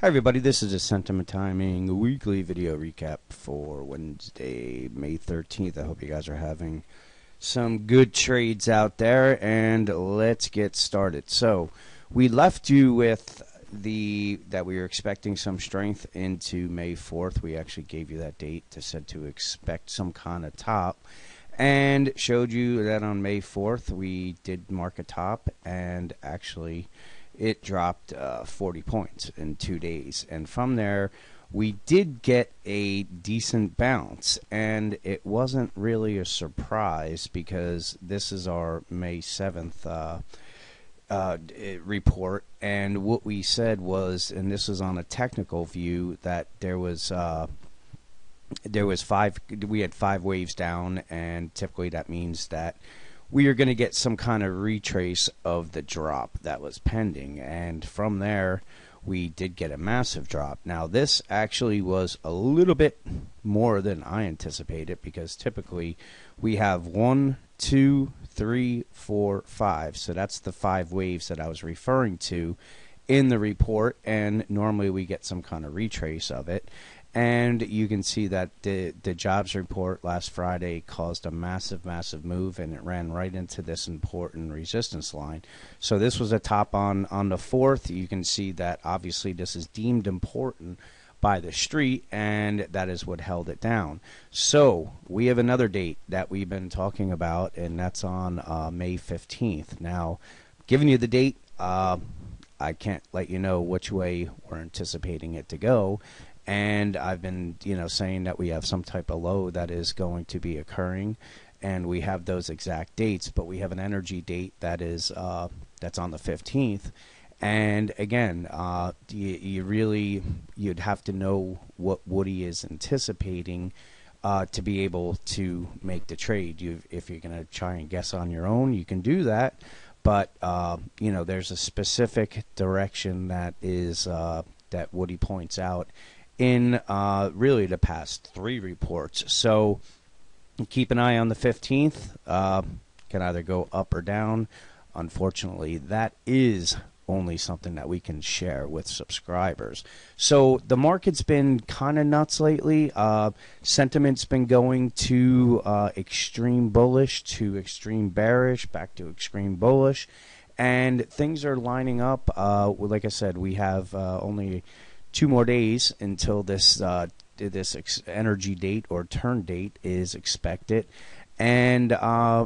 Hi everybody, this is a Sentiment Timing weekly video recap for Wednesday, May 13th. I hope you guys are having some good trades out there, and let's get started. So, we left you with that we were expecting some strength into May 4th. We actually gave you that date to said to expect some kind of top, and showed you that on May 4th we did mark a top, and actually it dropped 40 points in 2 days. And from there, we did get a decent bounce. And it wasn't really a surprise because this is our May 7th report. And what we said was, and this is on a technical view, that we had 5 waves down, and typically that means that we are going to get some kind of retrace of the drop that was pending. And from there, we did get a massive drop. Now, this actually was a little bit more than I anticipated, because typically we have 1, 2, 3, 4, 5. So that's the 5 waves that I was referring to in the report, and normally we get some kind of retrace of it. And you can see that the jobs report last Friday caused a massive move, and it ran right into this important resistance line. So this was a top on the 4th. You can see that obviously this is deemed important by the street, and that is what held it down. So we have another date that we've been talking about, and that's on May 15th. Now, giving you the date, I can't let you know which way we're anticipating it to go. And I've been, saying that we have some type of low that is going to be occurring, and we have those exact dates. But we have an energy date that is that's on the 15th. And again, you'd have to know what Woody is anticipating to be able to make the trade. If you're going to try and guess on your own, you can do that. But there's a specific direction that is that Woody points out in really the past 3 reports. So keep an eye on the 15th. Can either go up or down. Unfortunately, that is only something that we can share with subscribers. So the market's been kind of nuts lately. Sentiment's been going to extreme bullish to extreme bearish, back to extreme bullish. And things are lining up. Like I said, we have only 2 more days until this energy date or turn date is expected, and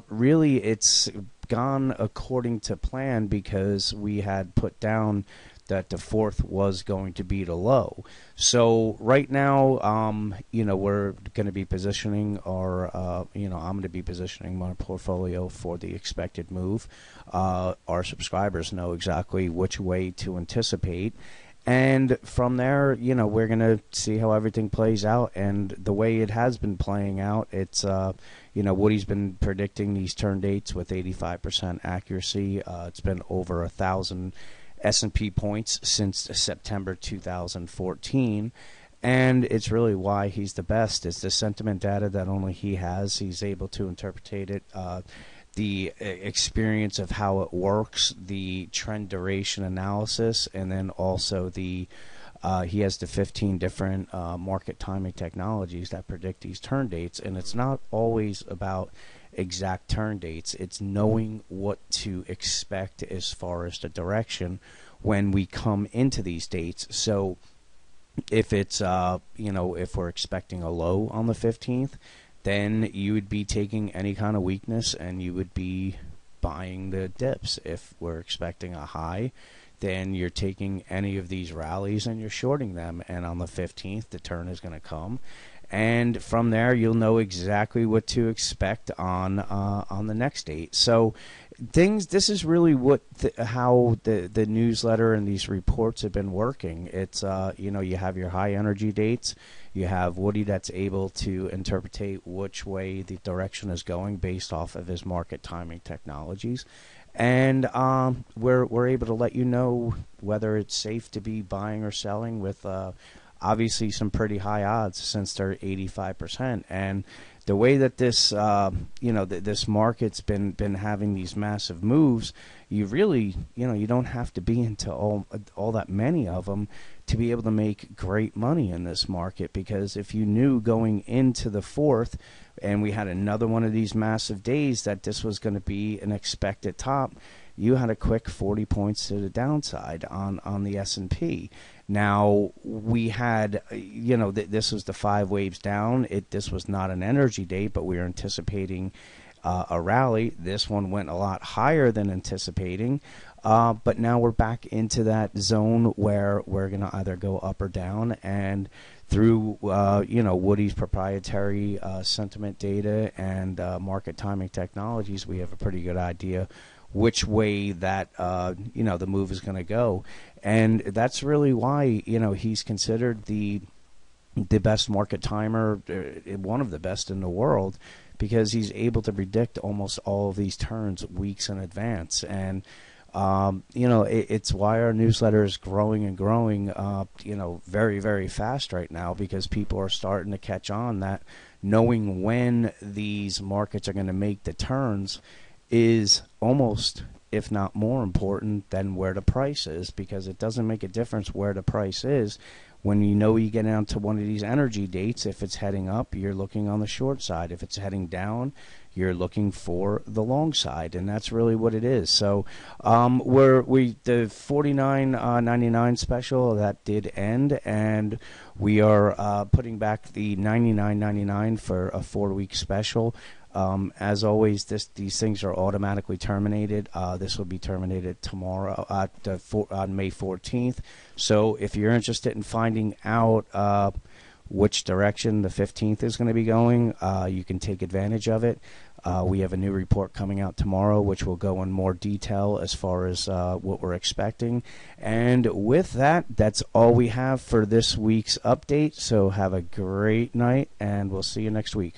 really it's gone according to plan, because we had put down that the 4th was going to be the low. So right now, we're going to be positioning our, I'm going to be positioning my portfolio for the expected move. Our subscribers know exactly which way to anticipate. And from there, we're going to see how everything plays out. And the way it has been playing out, it's, Woody's been predicting these turn dates with 85% accuracy. It's been over 1,000 S&P points since September 2014. And it's really why he's the best. It's the sentiment data that only he has. He's able to interpret it. The experience of how it works, the trend duration analysis, and then also he has the 15 different market timing technologies that predict these turn dates. And it's not always about exact turn dates. It's knowing what to expect as far as the direction when we come into these dates. So if it's if we're expecting a low on the 15th, then you would be taking any kind of weakness and you would be buying the dips. If we're expecting a high, then you're taking any of these rallies and you're shorting them. And on the 15th, the turn is going to come. And from there, you'll know exactly what to expect on the next date. So this is really how the newsletter and these reports have been working. It's you have your high energy dates. You have Woody that's able to interpret which way the direction is going based off of his market timing technologies. And we're able to let you know whether it's safe to be buying or selling with obviously some pretty high odds, since they're 85%. And the way that this this market's been having these massive moves, you really you don't have to be into all that many of them to be able to make great money in this market. Because if you knew going into the fourth, and we had another one of these massive days, that this was going to be an expected top, you had a quick 40 points to the downside on the S&P. Now, we had, this was the 5 waves down. This was not an energy day, but we were anticipating a rally. This one went a lot higher than anticipating. But now we're back into that zone where we're going to either go up or down. And through, Woody's proprietary sentiment data and market timing technologies, we have a pretty good idea which way that the move is going to go. And that's really why he's considered the best market timer, one of the best in the world, because he's able to predict almost all of these turns weeks in advance. And it's why our newsletter is growing and growing very, very fast right now, because people are starting to catch on that knowing when these markets are going to make the turns is almost, if not more important than where the price is, because it doesn't make a difference where the price is. When you get down to one of these energy dates, if it's heading up, you're looking on the short side. If it's heading down, you're looking for the long side, and that's really what it is. So the $49.99 special that did end, and we are putting back the $99.99 for a 4-week special. As always, these things are automatically terminated. This will be terminated tomorrow on May 14th. So if you're interested in finding out which direction the 15th is going to be going, you can take advantage of it. We have a new report coming out tomorrow, which will go in more detail as far as what we're expecting. And with that, that's all we have for this week's update. So have a great night, and we'll see you next week.